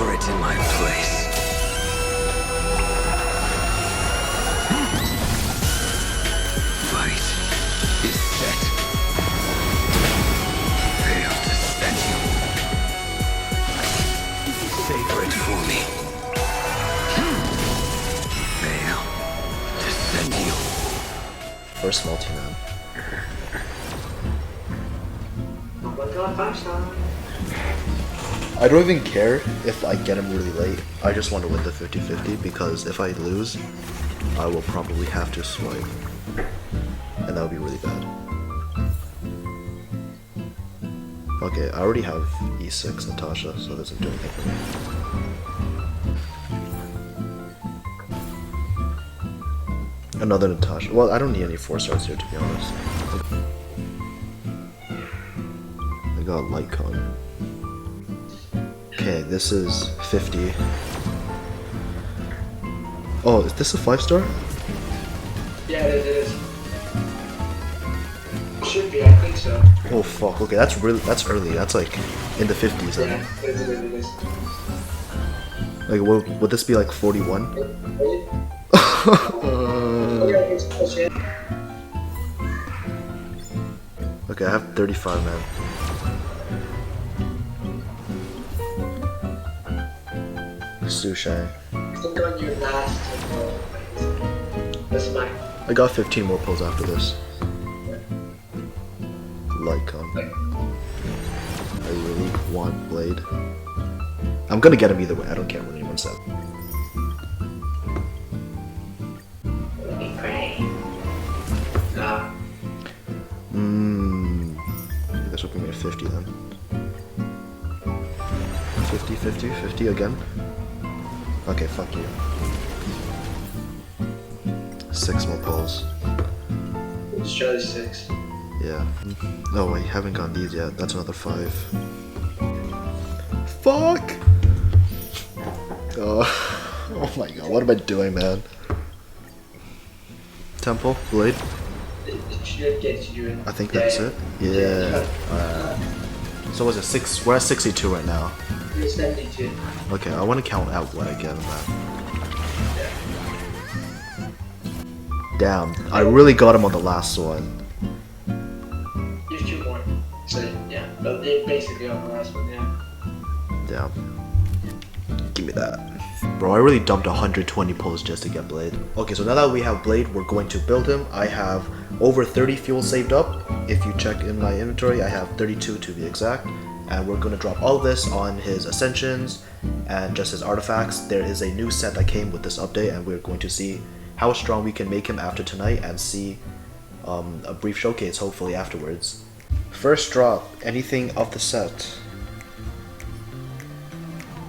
operate in my place. Fight is set. Fail to set you. Savor it for me. Fail to set you. First multi-man. Oh my god, 5-star. I don't even care if I get him really late. I just want to win the 50-50 because if I lose, I will probably have to swipe. And that would be really bad. Okay, I already have E6 Natasha, so that doesn't do anything for me. Another Natasha. Well, I don't need any 4-stars here, to be honest. I got Lycon. Okay, this is 50. Oh, is this a 5-star? Yeah, it is. Should be, I think so. Oh fuck, okay, that's early, that's like in the 50s. Yeah, it is. Like, would this be like 41? Okay, I have 35, man. Sushi. I think on your last that's mine. I got 15 more pulls after this. Lycon. I really want Blade. I'm gonna get him either way, I don't care what anyone says. This will be me at 50 then. 50, 50, 50 again. Okay, fuck you. 6 more pulls. Let's try the 6. Yeah. No, wait, haven't gotten these yet. That's another 5. Fuck! Oh, oh my god, what am I doing, man? Temple, Blade. It should get you. I think that's it. Yeah. So was it 6? We're at 62 right now. 72. Okay, I want to count out what I get on that. Damn, I really got him on the last one. There's 2 more. So yeah, but they're basically on the last one, yeah. Damn. Give me that. Bro, I really dumped 120 pulls just to get Blade. Okay, so now that we have Blade, we're going to build him. I have over 30 fuel saved up. If you check in my inventory, I have 32 to be exact. And we're going to drop all this on his Ascensions and just his artifacts. There is a new set that came with this update, and we're going to see how strong we can make him after tonight and see a brief showcase hopefully afterwards. First drop, anything of the set.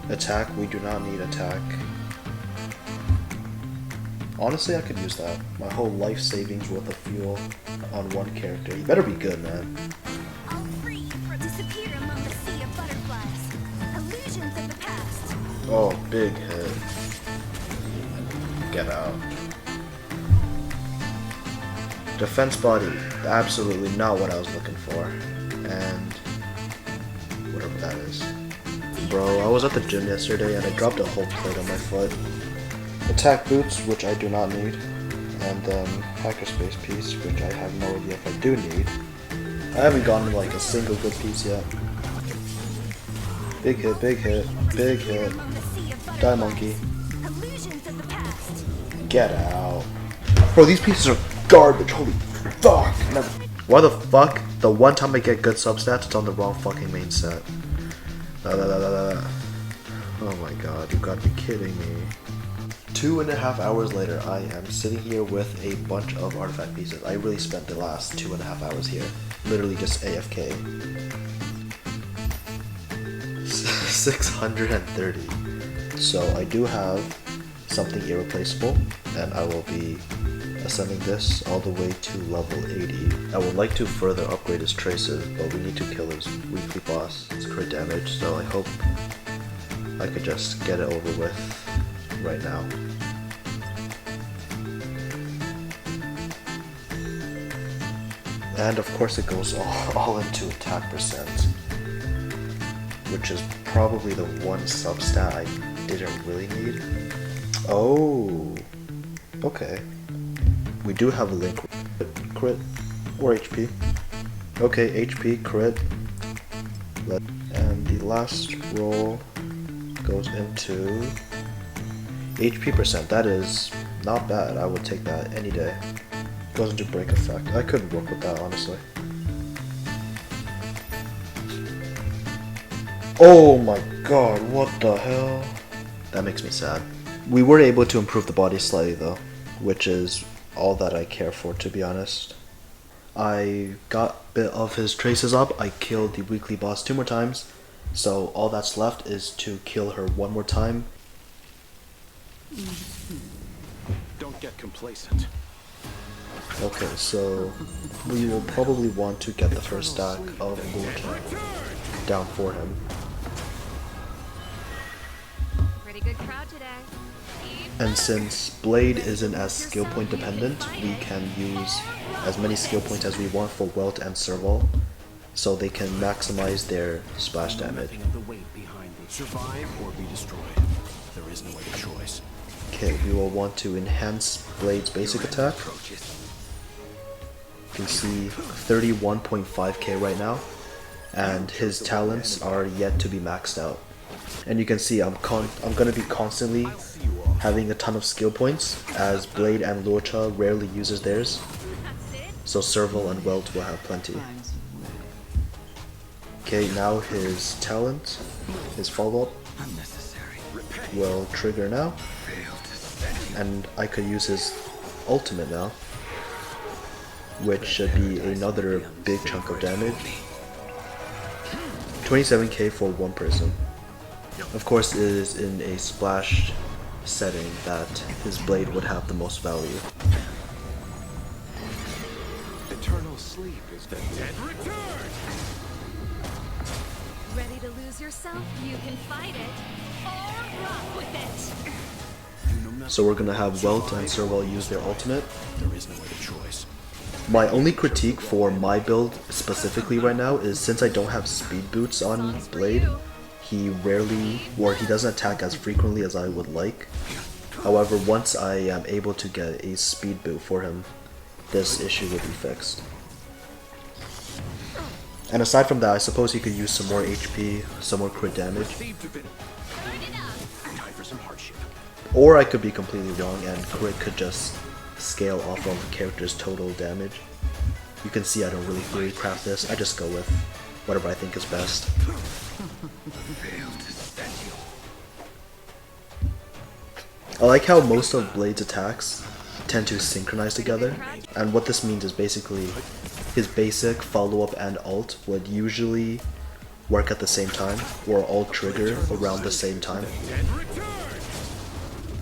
Attack, we do not need attack. Honestly, I could use that. My whole life savings worth of fuel on one character. You better be good, man. All free for disappear among the sea of butterflies. Illusions of the past. Oh, big hit. Get out. Defense body, absolutely not what I was looking for. And whatever that is. Bro, I was at the gym yesterday and I dropped a whole plate on my foot. Attack boots, which I do not need. And then hackerspace piece, which I have no idea if I do need. I haven't gotten like a single good piece yet. Big hit, big hit, big hit. Die monkey. Illusions of the past. Get out. Bro, these pieces are garbage, holy fuck. Never. Why the fuck? The one time I get good substats, it's on the wrong fucking main set. Oh my god, you gotta be kidding me. 2.5 hours later, I am sitting here with a bunch of artifact pieces. I really spent the last 2.5 hours here. Literally just AFK. 630. So I do have something irreplaceable, and I will be ascending this all the way to level 80. I would like to further upgrade his traces, but we need to kill his weekly boss. It's crit damage, so I hope I could just get it over with right now. And of course it goes all into attack percent. which is probably the one sub-stat I didn't really need. Oh, okay. We do have a link. Crit or HP. Okay, HP, crit. And the last roll goes into HP percent. That is not bad. I would take that any day. Goes into break effect. I could work with that, honestly. Oh my god, what the hell? That makes me sad. We were able to improve the body slightly though, which is all that I care for, to be honest. I got a bit of his traces up. I killed the weekly boss 2 more times, so all that's left is to kill her 1 more time. Don't get complacent. Okay, so we will probably want to get the first stack of Lucha down for him. Pretty good crowd today. And since Blade isn't as skill point dependent, we can use as many skill points as we want for Welt and Serval, so they can maximize their splash damage. The weight behind it. Survive or be destroyed. There is no other choice. Okay, we will want to enhance Blade's basic attack. You can see 31.5k right now, and his talents are yet to be maxed out. And you can see I'm gonna be constantly having a ton of skill points, as Blade and Lucha rarely uses theirs, so Serval and Welt will have plenty. Okay, now his talent, his follow-up, will trigger now, and I could use his ultimate now, which should be another big chunk of damage. 27k for 1 person. Of course, it is in a splash setting that his blade would have the most value. Eternal sleep is the dead return. Ready to lose yourself? You can fight it or rock with it. So we're gonna have Welt and Serval use their ultimate. There is no other choice. My only critique for my build specifically right now is since I don't have speed boots on Blade, he rarely, or he doesn't attack as frequently as I would like. However, once I am able to get a speed boot for him, this issue will be fixed. And aside from that, I suppose he could use some more HP, some more crit damage. Time for some hardship. Or I could be completely wrong and crit could just scale off of the character's total damage. You can see I don't really theory craft this, I just go with whatever I think is best. I like how most of Blade's attacks tend to synchronize together, and what this means is basically his basic, follow-up, and ult would usually work at the same time, or all trigger around the same time.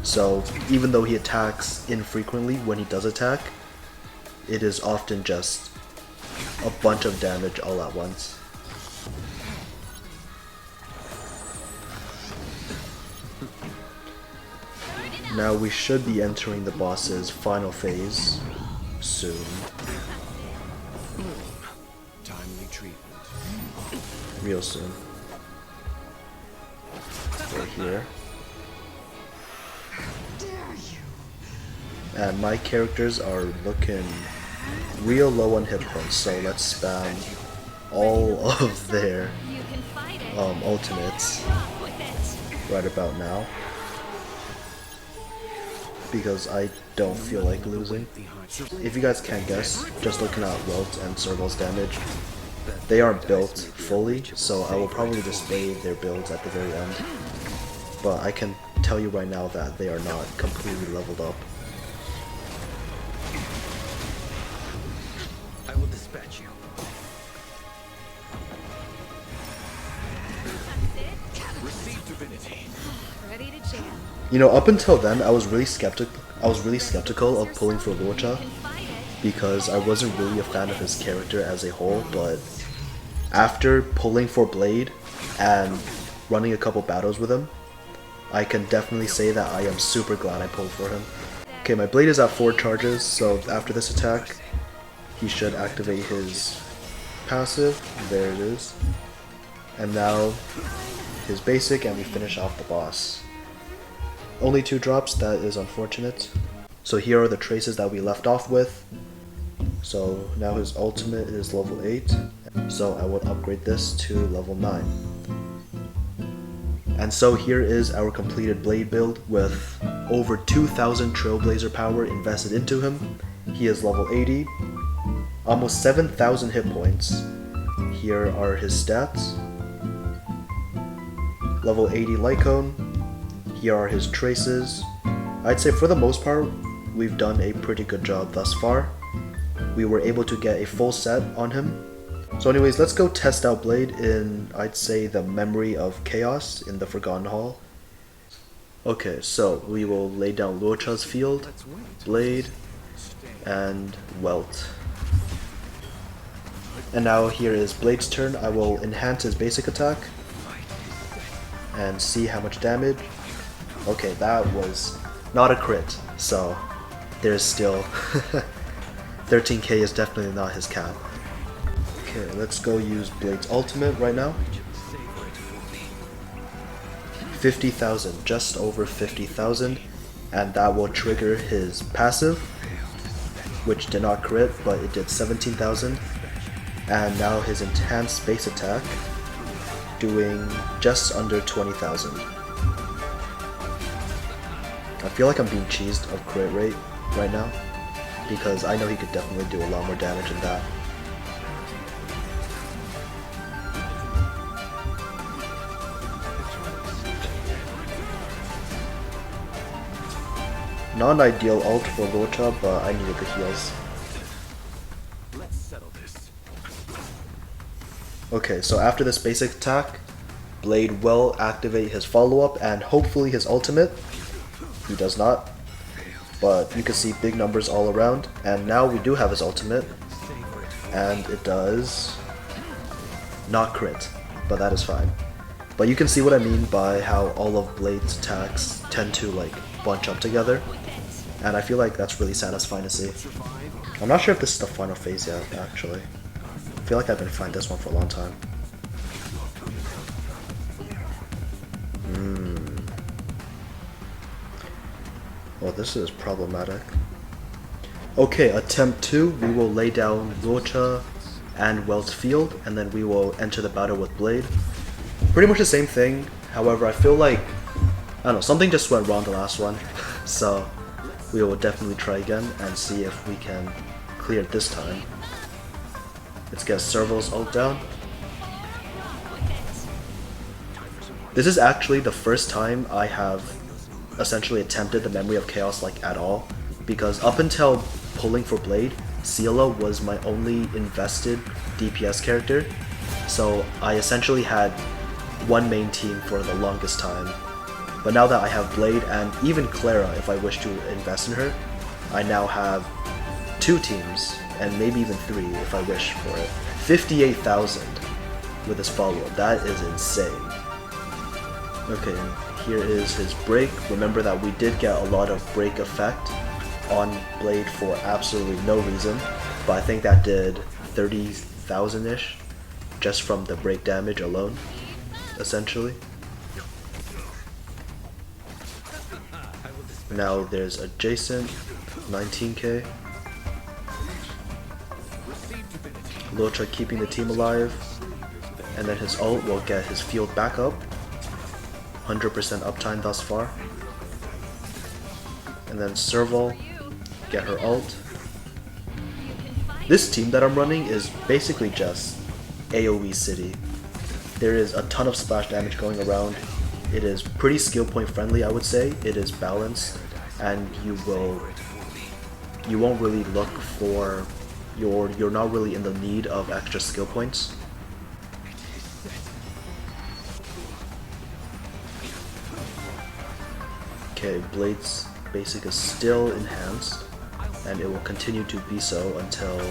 So even though he attacks infrequently when he does attack, it is often just a bunch of damage all at once. Now we should be entering the boss's final phase soon. Timely treatment. Real soon. Right here. And my characters are looking real low on hit points, so let's spam all of their ultimates right about now, because I don't feel like losing. If you guys can't guess, just looking at Welt and Serval's damage, they aren't built fully, so I will probably display their builds at the very end. But I can tell you right now that they are not completely leveled up. I will dispatch you. Receive divinity. Ready to jam. You know, up until then, I was really skeptical of pulling for Lucha, because I wasn't really a fan of his character as a whole, but after pulling for Blade and running a couple battles with him, I can definitely say that I am super glad I pulled for him. Okay, my Blade is at 4 charges, so after this attack, he should activate his passive. There it is. And now his basic, and we finish off the boss. Only 2 drops, that is unfortunate. So here are the traces that we left off with. So now his ultimate is level 8, so I will upgrade this to level 9. And so here is our completed blade build with over 2,000 Trailblazer power invested into him. He is level 80, almost 7,000 hit points. Here are his stats. Level 80 light cone. Here are his traces. I'd say for the most part, we've done a pretty good job thus far. We were able to get a full set on him. So anyways, let's go test out Blade in, I'd say, the Memory of Chaos in the Forgotten Hall. Okay, so we will lay down Luocha's field, Blade, and Welt. And now here is Blade's turn. I will enhance his basic attack and see how much damage. Okay, that was not a crit, so there's still 13k is definitely not his cap. Okay, let's go use Blade's ultimate right now. 50,000, just over 50,000, and that will trigger his passive, which did not crit, but it did 17,000. And now his enhanced base attack, doing just under 20,000. I feel like I'm being cheesed of crit rate right now, because I know he could definitely do a lot more damage than that. Non-ideal ult for Luocha, but I needed the heals. Let's settle this. Okay, so after this basic attack, Blade will activate his follow-up and hopefully his ultimate. He does not, but you can see big numbers all around, and now we do have his ultimate, and it does not crit, but that is fine. But you can see what I mean by how all of Blade's attacks tend to like bunch up together, and I feel like that's really satisfying to see. I'm not sure if this is the final phase yet, actually. I feel like I've been finding this one for a long time. Well, this is problematic. Okay, attempt 2, we will lay down Luocha and Welt's field, and then we will enter the battle with Blade. Pretty much the same thing, however I feel like, I don't know, something just went wrong the last one, so we will definitely try again and see if we can clear it this time. Let's get Serval's ult down. This is actually the first time I have essentially attempted the Memory of Chaos like at all, because up until pulling for Blade, Seele was my only invested DPS character, so I essentially had one main team for the longest time. But now that I have Blade and even Clara, if I wish to invest in her, I now have 2 teams, and maybe even 3 if I wish for it. 58,000 with his follow-up, that is insane. Okay, here is his break. Remember that we did get a lot of break effect on Blade for absolutely no reason, but I think that did 30,000-ish just from the break damage alone, essentially. Now there's adjacent, 19k. Luocha keeping the team alive, and then his ult will get his field back up. 100% uptime thus far. And then Serval, get her ult. This team that I'm running is basically just AoE City. There is a ton of splash damage going around. It is pretty skill point friendly, I would say. It is balanced, and you won't really look for you're not really in the need of extra skill points. Okay, Blade's basic is still enhanced, and it will continue to be so until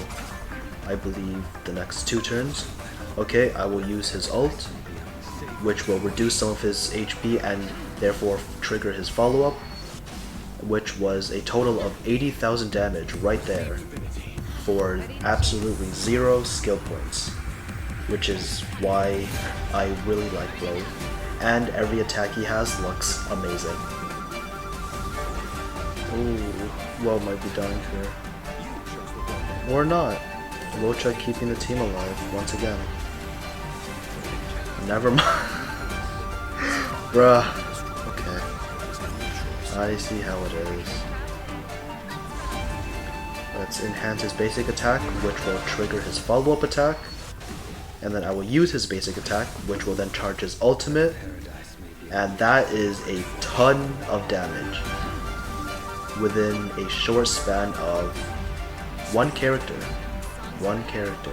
I believe the next 2 turns. Okay, I will use his ult, which will reduce some of his HP and therefore trigger his follow-up, which was a total of 80,000 damage right there for absolutely 0 skill points. which is why I really like Blade. And every attack he has looks amazing. Ooh, well, might be dying here. Or not. Locha keeping the team alive once again. Never mind. Bruh. Okay. I see how it is. Let's enhance his basic attack, which will trigger his follow-up attack. And then I will use his basic attack, which will then charge his ultimate. And that is a ton of damage within a short span of one character. One character.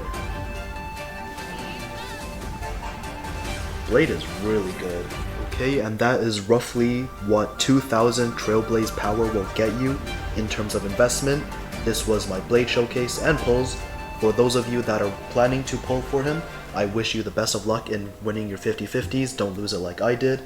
Blade is really good. Okay, and that is roughly what 2000 Trailblaze Power will get you in terms of investment. This was my Blade showcase and pulls. For those of you that are planning to pull for him, I wish you the best of luck in winning your 50/50s. Don't lose it like I did.